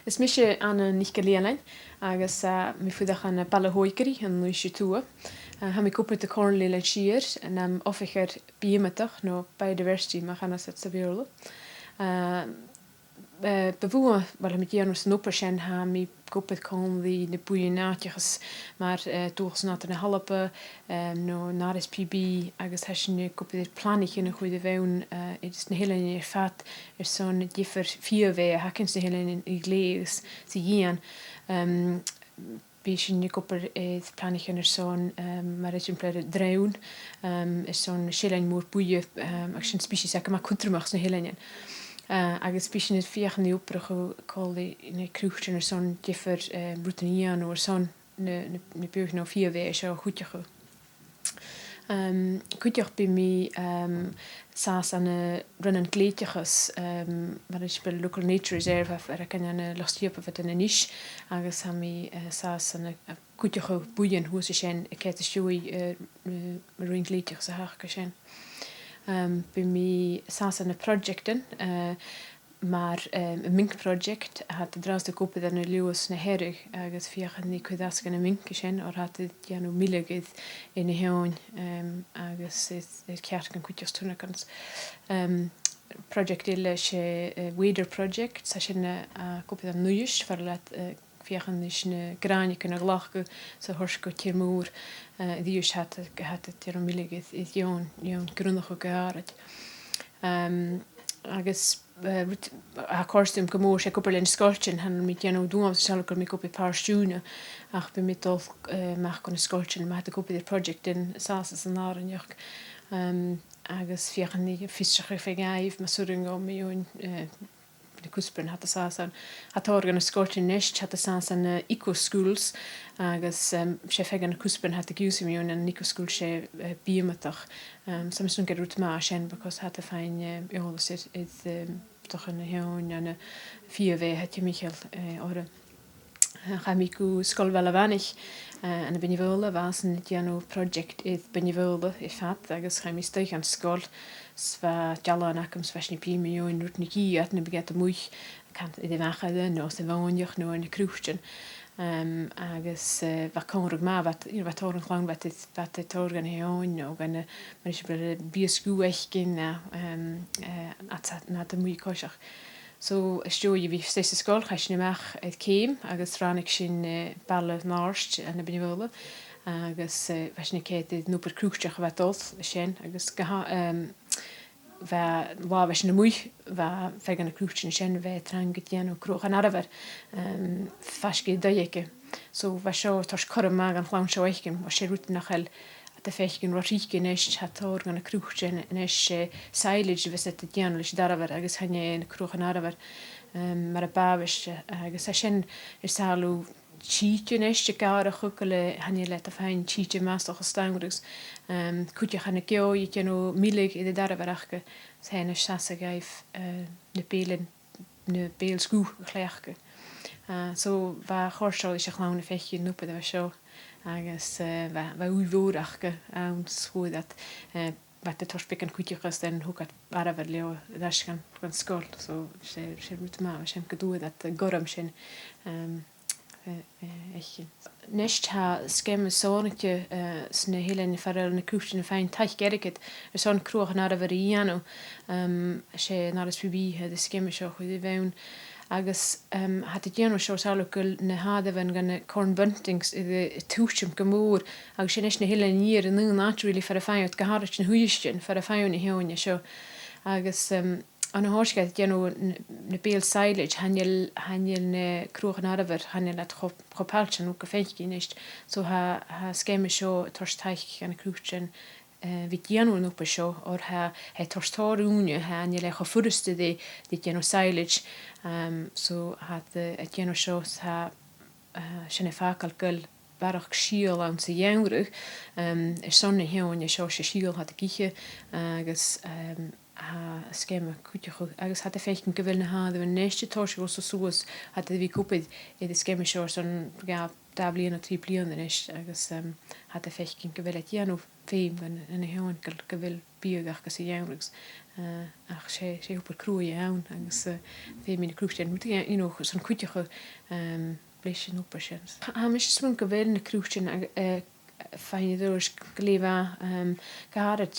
Is mis sé an nicht gelélein agus mi fudach an ballhoikeri an nu túa. Ha mi kope de corn le sier en am officher biemetach no bei de versti ma gan set savéle. Bewoe wel met Janus snopper zijn ha mi kopet kon die de boeienaatjes maar toegs na een halpe no naar is PB agus he kopet planich in een goede weun het is een hele vat er zo'n differ 4 we hakens de hele in glees te gaan Bischen kopper het planich er zo'n maar het een dreun is zo'n schillein moer boeie action species maar kuntermachs een hele agus bísin is fiochan ní opbrach call in cruúchtrin ar son differ brutanían or son na buch no 4 we se goedje Kuteach by mi saas an runnen gléitiachas mar is be local nature reserve er ken an lastiepe wat in niis agus ha mi saas an kuteige boeien hoe se sé ke stoei marine gléitiach sa haarke sé. By mi saas an projecten maar een minkproject had de draagste kopen dan Lewis na herrig agus fiachan ní cuidas gan minke sin or had het janu millegid in de heon agus het ceart gan kuitjas tunnekans project ile sé Weeder project sa sin kopen dan nuis for let fiachan is na graniken a glachke sa horsko tiermoer dius had het janu millegid is joon grundig geharet agus a kostum gomór sé koppelin skolchen han mit janu doen salker mi op paar stune ach be mit of mag kon skolchen maar de koppe project in sas an aren joch agus fichen nie fischer fegaif ma surring om mi de kuspen hat sasan hat organ skolchen nest hat sasan eco schools agus sé fegen kuspen hat gius mi an eco school sé biemetach sam sun gerut ma sen because hat fein ja sit toch een heel een 4 we het je Michael orde ga mi ku skol wel weinig en ben je wilde was een jano project is ben je wilde is fat agus ga mi steig aan skol swa jalla nakums fashion pi miljoen nutniki at ne beget moei kan de wagen no se woonjoch no in de kroegchen agus wat kon ook maar wat oren lang wat het organ heon no en maar is bioscoe echkin at na de moei koch so sto je wie steeds school ga je mag het keem agus ranig sin balle naarst en ben je wilde agus was het no per kroegtje wat dat sin agus wa na moei wa fegen a cruúchtn sin we trang getjano kroch an awer faske dajeke so wa seo tars kor mag an chlam seoichen was sé route nach hel de feichen roiken is het organ a cruúchtjen en is silage we het janlich darwer agus han en kroch an awer mar a bavis agus sin is salo Chichen is je kare gukkele han je let fein chiche master gestangrugs kutje gaan ik jo je keno milig in de darwerachke zijn er sasse geif de pelen de peelskoe glegke so waar gorstel is je gewoon een vetje noepen dat zo agus waar hoe woordachke hoe dat wat de torspikken kutje gast en hoe het waar leo dat kan skol so ze moet maar sem gedoe dat gorum sin Nest ha skemme sonetje sne hele ferrel na kuchten fein taich gerket son kroch na veriano sé na PB de skemme so de weun agus hat het jeno so salkul na hadewen gan corn buntings i de tuchum gemoor agus sé na hele nier nu naturally fer fein het gehartchen huisten fer fein heonje so agus an hoorske jeno ne beel silage hanjel ne kroegen awer hanjel het gopalchen ook gefeitje nicht so ha skeme show torsteich an kroegchen wit jeno no pe show or ha torstarune hanjel go furste dit jeno silage so hat het jeno shows ha sinne fakalkel barach schiel aan se jengrug sonne heon je show schiel hat kiche agus skemme kutje agus hat fechten gewilne ha de nechte tosch was soes hat wie koepid in de skemme shows dan ga dablien of triplien is agus hat fechten gewillet jan of feem en heon gewil bíagach gus dhéanagus ach sé op cruúí ann agus fé mína cruútein san cuitecha blééis sin op sin. Ha mis smun go bhé na cruútein féinidir goléh gaad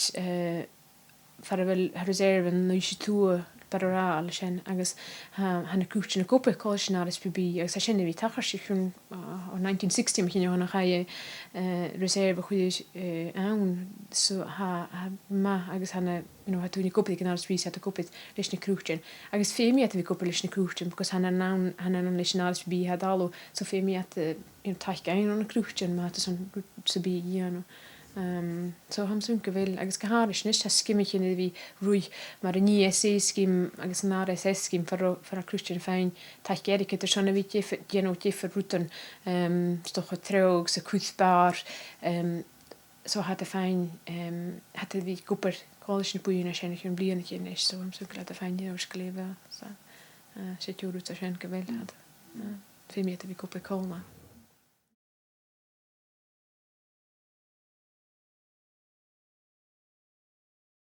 far bhfuil reservan nu sé tú barrá sin agus hanna cruútein na gopa cáilsin RSPB agus sin bhí tachar si chun 1960 chin nach cha reserve chuid ann agus hanna túna gopa an RSP a gopit leis na cruútein. agus fémi a bhí gopa leis na cruútein, because hanna an leis na RSP had dalú so fémi taich ein an na cruútein má sa bí dhéanú. So ham sun go bhfuil agus go háris nis skimimechin bhí ruúi mar an NSA skim agus an RSS skim far a cruútein féin taich geirike er sonna bhí géanú differ ruúten stocha treog sa cúthbar so hat a féin hat bhí goper cáilsin buúna sin chun blianana chin is so ham sun go a féin skeléh sé túút a sin go bhfuil féimi a bhí gopa cóna.